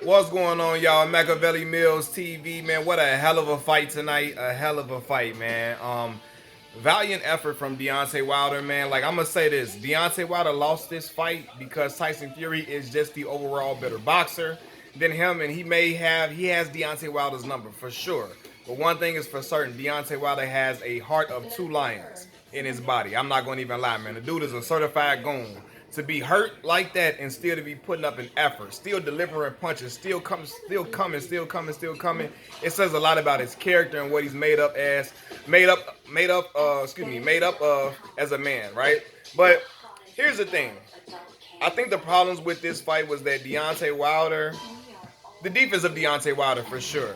What's going on, y'all? Machiavelli Mills TV, man. What a hell of a fight tonight. A hell of a fight, man. Valiant effort from Deontay Wilder, man. Like, I'm gonna say this: Deontay Wilder lost this fight because Tyson Fury is just the overall better boxer than him, and he has Deontay Wilder's number for sure. But one thing is for certain: Deontay Wilder has a heart of two lions in his body. I'm not gonna even lie, man. The dude is a certified goon. To be hurt like that and still to be putting up an effort, still delivering punches, still coming, still coming, still coming, still coming. It says a lot about his character and what he's made up of as a man, right? But here's the thing. I think the problems with this fight was that Deontay Wilder, the defense of Deontay Wilder for sure,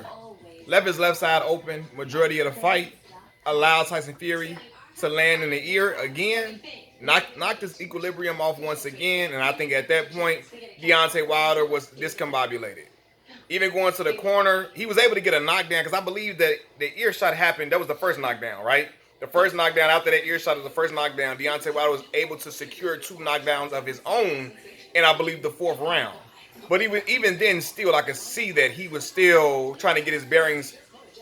left his left side open majority of the fight, allowed Tyson Fury to land in the ear again, knocked his equilibrium off once again, and I think at that point, Deontay Wilder was discombobulated. Even going to the corner, he was able to get a knockdown because I believe that the ear shot happened. That was the first knockdown, right? The first knockdown after that ear shot was the first knockdown. Deontay Wilder was able to secure two knockdowns of his own, and I believe the fourth round. But he was, even then, still, I could see that he was still trying to get his bearings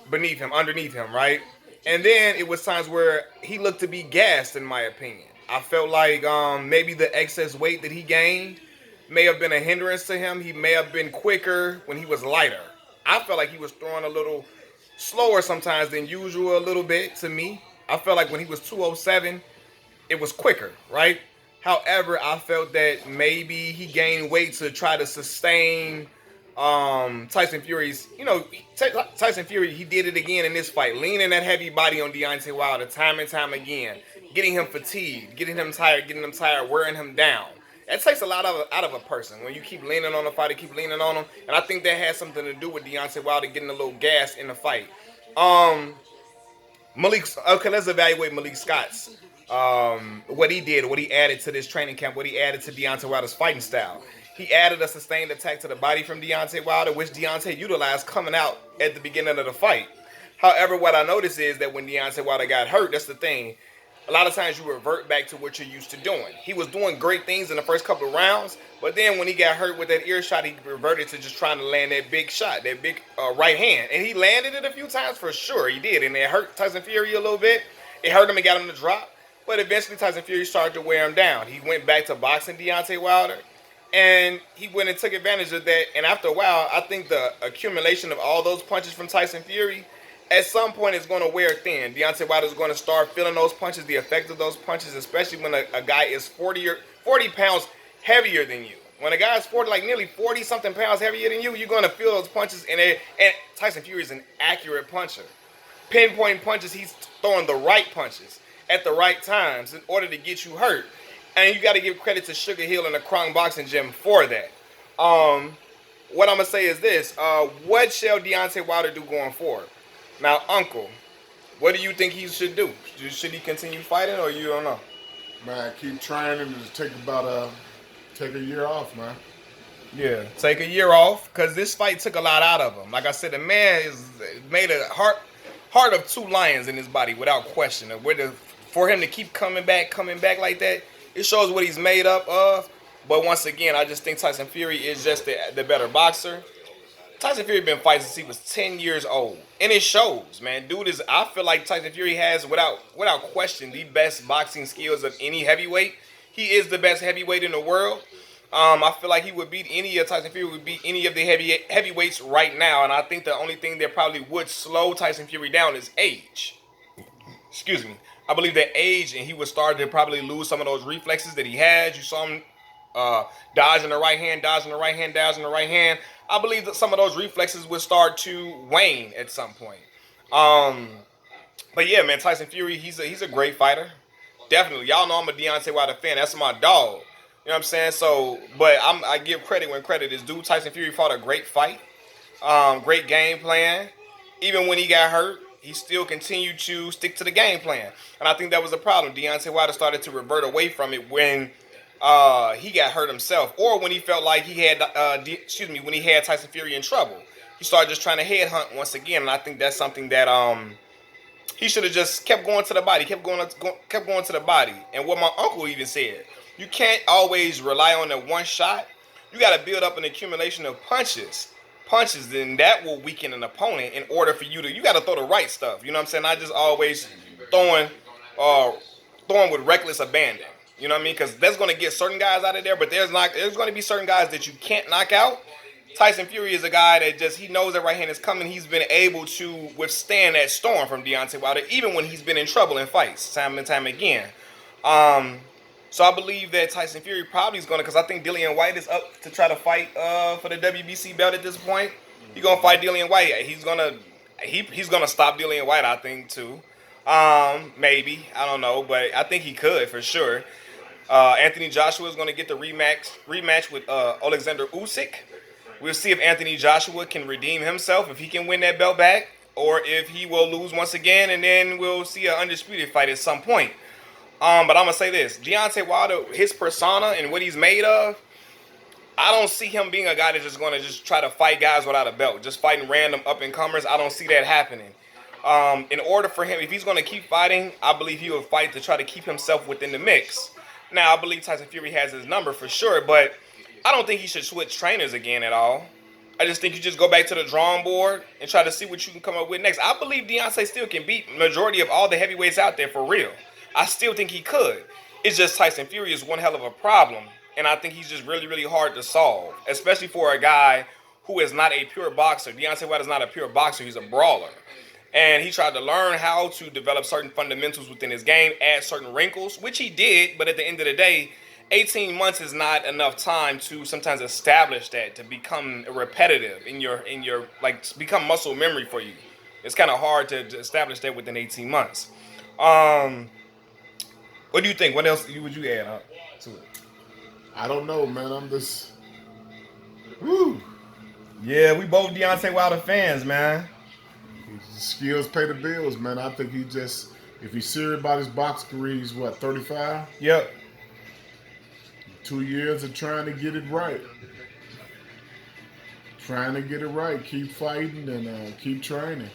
underneath him, right? And then it was times where he looked to be gassed, in my opinion. I felt like maybe the excess weight that he gained may have been a hindrance to him. He may have been quicker when he was lighter. I felt like he was throwing a little slower sometimes than usual, a little bit to me. I felt like when he was 207, it was quicker, right? However, I felt that maybe he gained weight to try to sustain Tyson Fury's, Tyson Fury, he did it again in this fight, leaning that heavy body on Deontay Wilder time and time again, getting him fatigued, getting him tired, wearing him down. That takes a lot out of a person when you keep leaning on the fighter, keep leaning on him, and I think that has something to do with Deontay Wilder getting a little gas in the fight. Um, okay, let's evaluate Malik Scott's what he did, what he added to this training camp, what he added to Deontay Wilder's fighting style. He added a sustained attack to the body from Deontay Wilder, which Deontay utilized coming out at the beginning of the fight. However, what I noticed is that when Deontay Wilder got hurt, that's the thing. A lot of times you revert back to what you're used to doing. He was doing great things in the first couple of rounds, but then when he got hurt with that ear shot, he reverted to just trying to land that big shot, that big right hand. And he landed it a few times for sure. He did. And it hurt Tyson Fury a little bit. It hurt him and got him to drop. But eventually Tyson Fury started to wear him down. He went back to boxing Deontay Wilder. And he went and took advantage of that. And after a while, I think the accumulation of all those punches from Tyson Fury at some point it's going to wear thin. Deontay Wilder is going to start feeling those punches, the effect of those punches, especially when a guy is 40 pounds heavier than you. When a guy is 40, like nearly 40 something pounds heavier than you, you're going to feel those punches. And Tyson Fury is an accurate puncher. Pinpoint punches, he's throwing the right punches at the right times in order to get you hurt. And you got to give credit to Sugar Hill and the Krong Boxing Gym for that. What I'm going to say is this. What shall Deontay Wilder do going forward? Now, Uncle, what do you think he should do? Should he continue fighting or you don't know? Man, keep training to take a year off, man. Yeah, take a year off because this fight took a lot out of him. Like I said, the man is made a heart of two lions in his body without question. For him to keep coming back like that, it shows what he's made up of. But once again, I just think Tyson Fury is just the better boxer. Tyson Fury been fighting since he was 10 years old. And it shows, man. I feel like Tyson Fury has, without question, the best boxing skills of any heavyweight. He is the best heavyweight in the world. I feel like Tyson Fury would beat any of the heavyweights right now. And I think the only thing that probably would slow Tyson Fury down is age. Excuse me. I believe that age, and he would start to probably lose some of those reflexes that he had. You saw him dodging the right hand, dodging the right hand, dodging the right hand. I believe that some of those reflexes would start to wane at some point. But yeah, man, Tyson Fury, he's a great fighter. Definitely. Y'all know I'm a Deontay Wilder fan. That's my dog. You know what I'm saying? So, but I give credit when credit is due. Tyson Fury fought a great fight. Great game plan. Even when he got hurt, he still continued to stick to the game plan. And I think that was a problem. Deontay Wilder started to revert away from it when he got hurt himself, or when he felt like he had, when he had Tyson Fury in trouble. He started just trying to headhunt once again, and I think that's something that he should have just kept going to the body, kept going to the body. And what my uncle even said, you can't always rely on that one shot. you got to build up an accumulation of punches, then that will weaken an opponent in order for you got to throw the right stuff. You know what I'm saying? Not just always throwing uh throwing with reckless abandon. You know what I mean? Because that's going to get certain guys out of there, but there's going to be certain guys that you can't knock out. Tyson Fury is a guy that just he knows that right hand is coming. He's been able to withstand that storm from Deontay Wilder, even when he's been in trouble in fights, time and time again. So I believe that Tyson Fury probably is going to, because I think Dillian White is up to try to fight for the WBC belt at this point. He's going to fight Dillian White. He's gonna stop Dillian White, I think, too. Maybe, I don't know, but I think he could for sure. Anthony Joshua is going to get the rematch with Alexander Usyk. We'll see if Anthony Joshua can redeem himself, if he can win that belt back, or if he will lose once again, and then we'll see an undisputed fight at some point. But I'm going to say this. Deontay Wilder, his persona and what he's made of, I don't see him being a guy that's just going to just try to fight guys without a belt, just fighting random up-and-comers. I don't see that happening. In order for him, if he's going to keep fighting, I believe he will fight to try to keep himself within the mix. Now, I believe Tyson Fury has his number for sure, but I don't think he should switch trainers again at all. I just think you just go back to the drawing board and try to see what you can come up with next. I believe Deontay still can beat majority of all the heavyweights out there for real. I still think he could. It's just Tyson Fury is one hell of a problem, and I think he's just really, really hard to solve, especially for a guy who is not a pure boxer. Deontay Wilder is not a pure boxer. He's a brawler. And he tried to learn how to develop certain fundamentals within his game, add certain wrinkles, which he did, but at the end of the day, 18 months is not enough time to sometimes establish that, to become repetitive in your like become muscle memory for you. It's kind of hard to establish that within 18 months. What do you think? What else would you add to it? I don't know, man. I'm just, woo. Yeah, we both Deontay Wilder fans, man. His skills pay the bills, man. I think he just, if he's serious about his box career, he's what, 35? Yep. 2 years of trying to get it right. Keep fighting and keep training.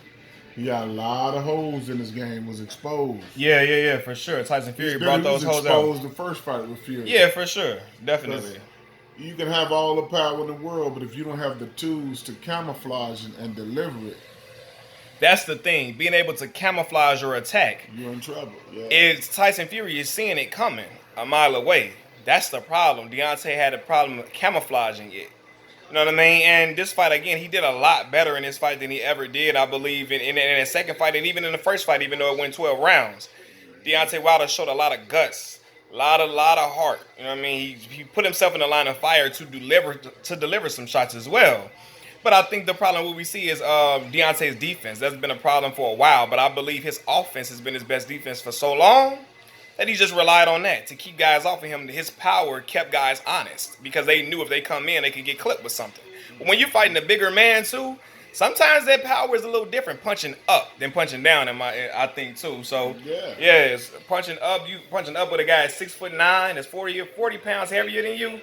He got a lot of holes in his game, was exposed. Yeah, for sure. Tyson Fury brought those holes out. He was exposed the first fight with Fury. Yeah, for sure. Definitely. You can have all the power in the world, but if you don't have the tools to camouflage and deliver it, that's the thing. Being able to camouflage your attack. You're in trouble. Yeah. It's Tyson Fury is seeing it coming a mile away. That's the problem. Deontay had a problem camouflaging it. You know what I mean? And this fight, again, he did a lot better in this fight than he ever did, I believe, in his second fight, and even in the first fight, even though it went 12 rounds. Deontay Wilder showed a lot of guts, a lot of heart. You know what I mean? He put himself in the line of fire to deliver some shots as well. But I think the problem what we see is Deontay's defense. That's been a problem for a while, but I believe his offense has been his best defense for so long that he just relied on that to keep guys off of him. His power kept guys honest because they knew if they come in, they could get clipped with something. But when you're fighting a bigger man too, sometimes that power is a little different punching up than punching down. I think too. So it's punching up. You punching up with a guy that's 6'9", that's 40 pounds heavier than you.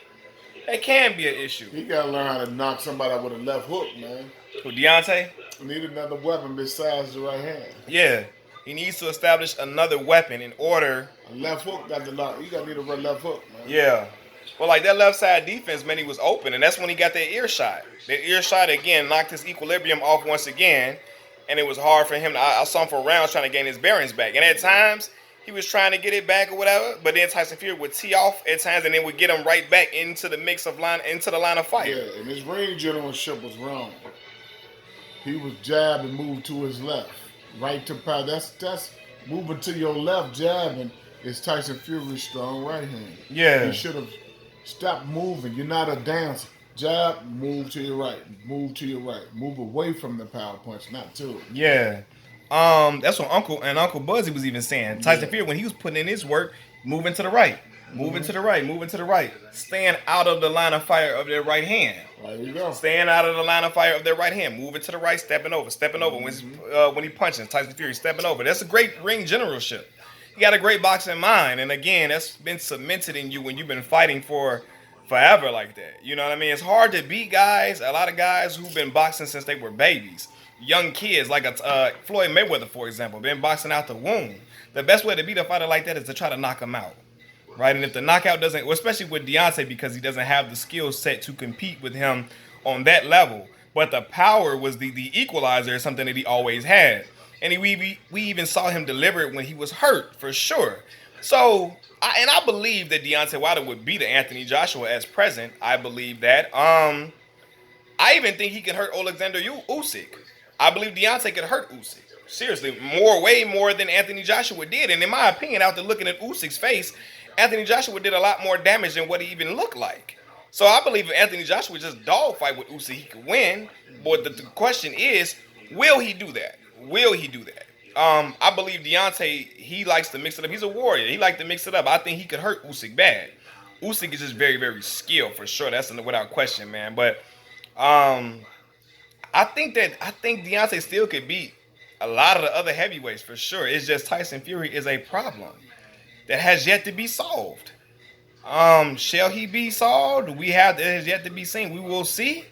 That can be an issue. He got to learn how to knock somebody out with a left hook, man. Who, Deontay? We need another weapon besides the right hand. Yeah. He needs to establish another weapon in order. A left hook got to knock. You got to need a left hook, man. Yeah. Well, like that left side defense, man, he was open, and that's when he got that ear shot. That ear shot, again, knocked his equilibrium off once again, and it was hard for him. I saw him for rounds trying to gain his bearings back. And at times, he was trying to get it back or whatever, but then Tyson Fury would tee off at times and then would get him right back into the into the line of fight. Yeah, and his ring generalship was wrong. He was jab and moved to his left. Right to power. That's moving to your left, jabbing is Tyson Fury's strong right hand. Yeah. He should have stopped moving. You're not a dancer. Jab, move to your right. Move to your right. Move away from the power punch, not to it. Yeah. That's what Uncle Buzzy was even saying. Tyson Fury, when he was putting in his work, moving to the right, moving to the right, staying out of the line of fire of their right hand. There you go. Staying out of the line of fire of their right hand, moving to the right, stepping over. When he punches, Tyson Fury stepping over. That's a great ring generalship. You got a great boxing mind, and again, that's been cemented in you when you've been fighting for forever like that. You know what I mean? It's hard to beat guys. A lot of guys who've been boxing since they were babies. Young kids like Floyd Mayweather, for example, been boxing out the womb. The best way to beat a fighter like that is to try to knock him out. right? And if the knockout doesn't, well, especially with Deontay, because he doesn't have the skill set to compete with him on that level. But the power was the equalizer, something that he always had. And we even saw him deliver it when he was hurt, for sure. So, I believe that Deontay Wilder would beat Anthony Joshua as present. I believe that. I even think he can hurt Alexander Usyk. I believe Deontay could hurt Usyk. Seriously, way more than Anthony Joshua did. And in my opinion, after looking at Usyk's face, Anthony Joshua did a lot more damage than what he even looked like. So I believe if Anthony Joshua just dogfight with Usyk, he could win. But the question is, will he do that? Will he do that? I believe Deontay, he likes to mix it up. He's a warrior. He likes to mix it up. I think he could hurt Usyk bad. Usyk is just very, very skilled for sure. That's without question, man. But um, I think Deontay still could beat a lot of the other heavyweights for sure. It's just Tyson Fury is a problem that has yet to be solved. Shall he be solved? We have that has yet to be seen. We will see.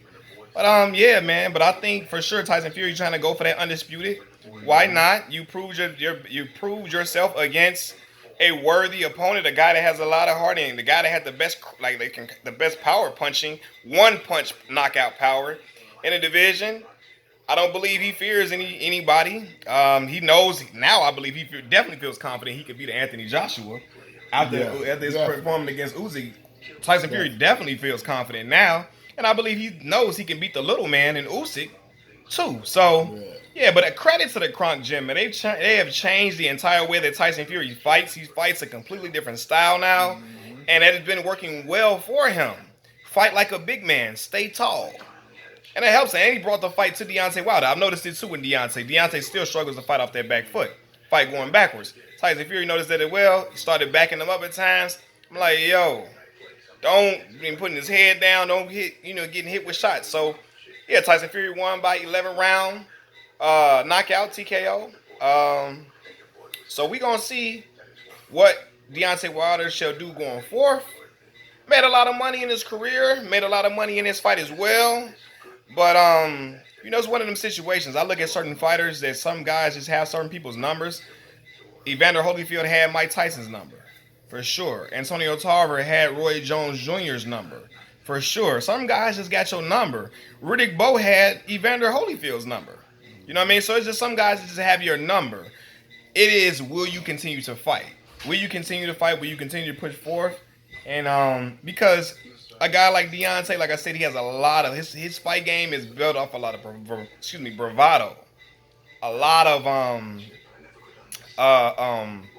But yeah, man. But I think for sure Tyson Fury trying to go for that undisputed. Why not? You proved you proved yourself against a worthy opponent, a guy that has a lot of heart in, the guy that had the best the best power punching, one punch knockout power in the division. I don't believe he fears anybody. He knows now. I believe definitely feels confident he could beat Anthony Joshua after his performance against Uzi. Tyson Fury definitely feels confident now, and I believe he knows he can beat the little man in Usyk too. So yeah, but a credit to the Kronk Gym, man. They have changed the entire way that Tyson Fury fights. He fights a completely different style now, and it has been working well for him. Fight like a big man, stay tall. And it helps. And he brought the fight to Deontay Wilder. I've noticed it too with Deontay. Deontay still struggles to fight off that back foot. Fight going backwards. Tyson Fury noticed that as well. He started backing him up at times. I'm like, yo, don't be putting his head down. Don't getting hit with shots. So, yeah, Tyson Fury won by 11 round knockout, TKO. So we going to see what Deontay Wilder shall do going forth. Made a lot of money in his career. Made a lot of money in his fight as well. But it's one of them situations. I look at certain fighters that some guys just have certain people's numbers. Evander Holyfield had Mike Tyson's number, for sure. Antonio Tarver had Roy Jones Jr.'s number, for sure. Some guys just got your number. Riddick Bowe had Evander Holyfield's number. You know what I mean? So it's just some guys that just have your number. It is, will you continue to fight? Will you continue to fight? Will you continue to push forth? And because a guy like Deontay, like I said, he has a lot of his fight game is built off a lot of bravado, a lot of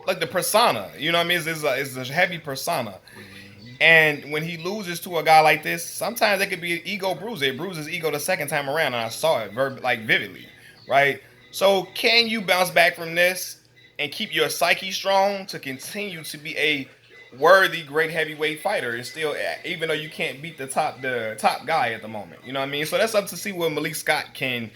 like the persona. You know what I mean? It's a heavy persona. And when he loses to a guy like this, sometimes it could be an ego bruiser. It bruises ego the second time around, and I saw it vividly, right? So can you bounce back from this and keep your psyche strong to continue to be a worthy great heavyweight fighter and still, even though you can't beat the top guy at the moment, you know what I mean? So that's up to see what Malik Scott can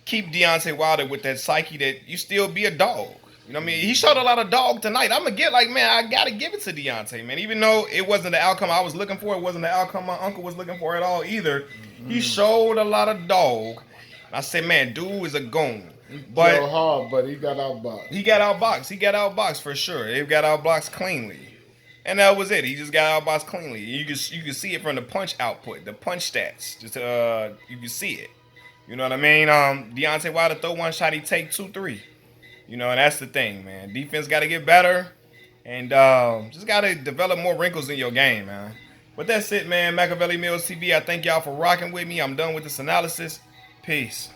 keep Deontay Wilder with that psyche that you still be a dog. You know what I mean? He showed a lot of dog tonight. I gotta give it to Deontay, man. Even though it wasn't the outcome I was looking for, it wasn't the outcome my uncle was looking for at all either. He showed a lot of dog. I said, man, dude is a goon. But hard, but he got outboxed. He got outboxed for sure. He got outboxed cleanly. And that was it. He just got outboxed cleanly. You can see it from the punch output, the punch stats. Just you can see it. You know what I mean? Deontay Wilder throw one shot, he take 2-3. You know, and that's the thing, man. Defense got to get better, and just got to develop more wrinkles in your game, man. But that's it, man. Machiavelli Mills TV. I thank y'all for rocking with me. I'm done with this analysis. Peace.